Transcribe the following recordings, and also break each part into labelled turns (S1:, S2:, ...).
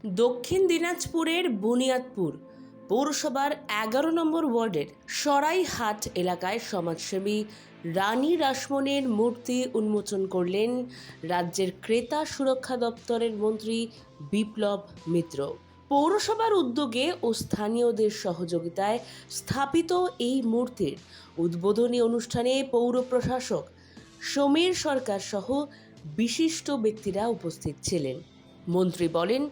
S1: দক্ষিণ দিনাজপুরের বুনিয়াদপুর পৌরসভার ১১ নম্বর ওয়ার্ডের সরাইহাট এলাকায় সমাজসেবী রানী রাসমনির মূর্তি উন্মোচন করলেন রাজ্যের ক্রেতা সুরক্ষা দপ্তরের মন্ত্রী বিপ্লব মিত্র। পৌরসভার উদ্যোগে ও স্থানীয়দের সহযোগিতায় স্থাপিত এই মূর্তির উদ্বোধনী অনুষ্ঠানে পৌর প্রশাসক সমীর সরকার সহ বিশিষ্ট ব্যক্তিরা উপস্থিত ছিলেন। মন্ত্রী বলেন,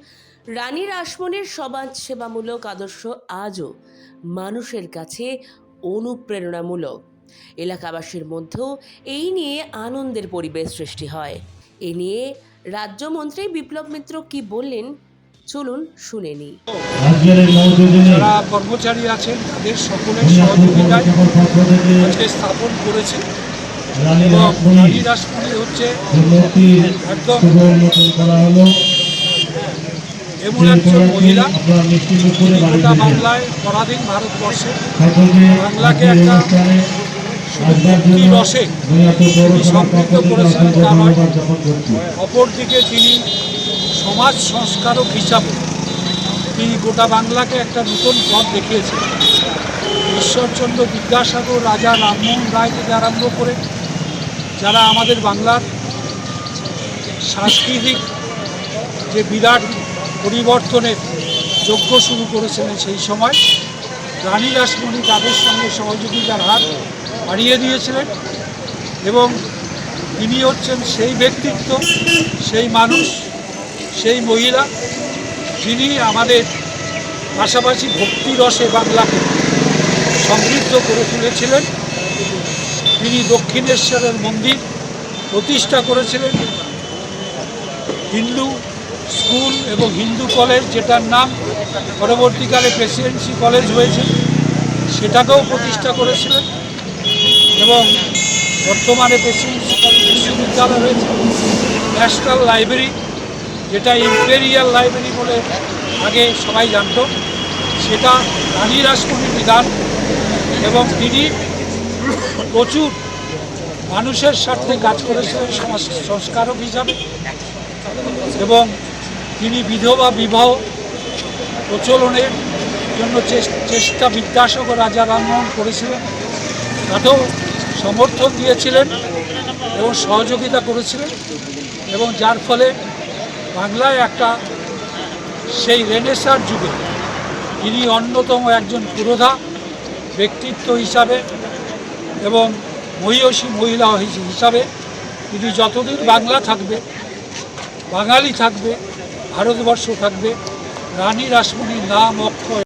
S1: রানী রাসমনির সমাজ সেবামূলক আদর্শ আজও মানুষের কাছে অনুপ্রেরণামূলক। এলাকাবাসীর মধ্যেও এই নিয়ে আনন্দের পরিবেশ সৃষ্টি হয়। এ নিয়ে রাজ্যমন্ত্রী বিপ্লব মিত্র কি বললেন, চলুন শুনে নিই।
S2: যারা কর্মচারী আছেন তাদের সকলের সহযোগিতায় আজকে স্থাপন করেছে এবং রানী রাসমনি হচ্ছে একদম এমন একজন মহিলা গোটা বাংলায় পরাধীন ভারতবর্ষে বাংলাকে একটা মুক্তি রসে তিনি সমৃদ্ধ করেছিলেন তা নয়, অপরদিকে তিনি সমাজ সংস্কারক হিসাবে তিনি গোটা বাংলাকে একটা নতুন পথ দেখিয়েছেন। ঈশ্বরচন্দ্র বিদ্যাসাগর, রাজা রামমোহন রায় থেকে আরম্ভ করে যারা আমাদের বাংলার সাংস্কৃতিক যে বিরাট পরিবর্তনের যজ্ঞ শুরু করেছিলেন, সেই সময় রানী রাসমনি তাদের সঙ্গে সহযোগিতার হাত বাড়িয়ে দিয়েছিলেন এবং তিনি হচ্ছেন সেই ব্যক্তিত্ব, সেই মানুষ, সেই মহিলা যিনি আমাদের পাশাপাশি ভক্তি রসে বাংলাকে সমৃদ্ধ করে তুলেছিলেন। তিনি দক্ষিণেশ্বরের মন্দির প্রতিষ্ঠা করেছিলেন, হিন্দু স্কুল এবং হিন্দু কলেজ, যেটার নাম পরবর্তীকালে প্রেসিডেন্সি কলেজ হয়েছে, সেটাকেও প্রতিষ্ঠা করেছিলেন এবং বর্তমানে প্রেসিডেন্সি কলেজ বিশ্ববিদ্যালয় হয়েছে। ন্যাশনাল লাইব্রেরি, যেটা ইম্পেরিয়াল লাইব্রেরি বলে আগে সবাই জানত, সেটা রানী রাসমনির বিধান এবং তিনি প্রচুর মানুষের স্বার্থে কাজ করেছিলেন সমাজ সংস্কারক হিসাবে এবং তিনি বিধবা বিবাহ প্রচলনের জন্য চেষ্টা বিদ্যাসাগর, রাজা রামমোহন করেছিলেন, তাতেও সমর্থন দিয়েছিলেন এবং সহযোগিতা করেছিলেন এবং যার ফলে বাংলায় একটা সেই রেনেসাঁর যুগে তিনি অন্যতম একজন পুরোধা ব্যক্তিত্ব হিসাবে এবং মহিষী মহিলা হিসাবে তিনি যতদিন বাংলা থাকবে, বাঙালি থাকবে, ভারতবর্ষ থাকবে, রানী রাসমনির নাম অক্ষয়।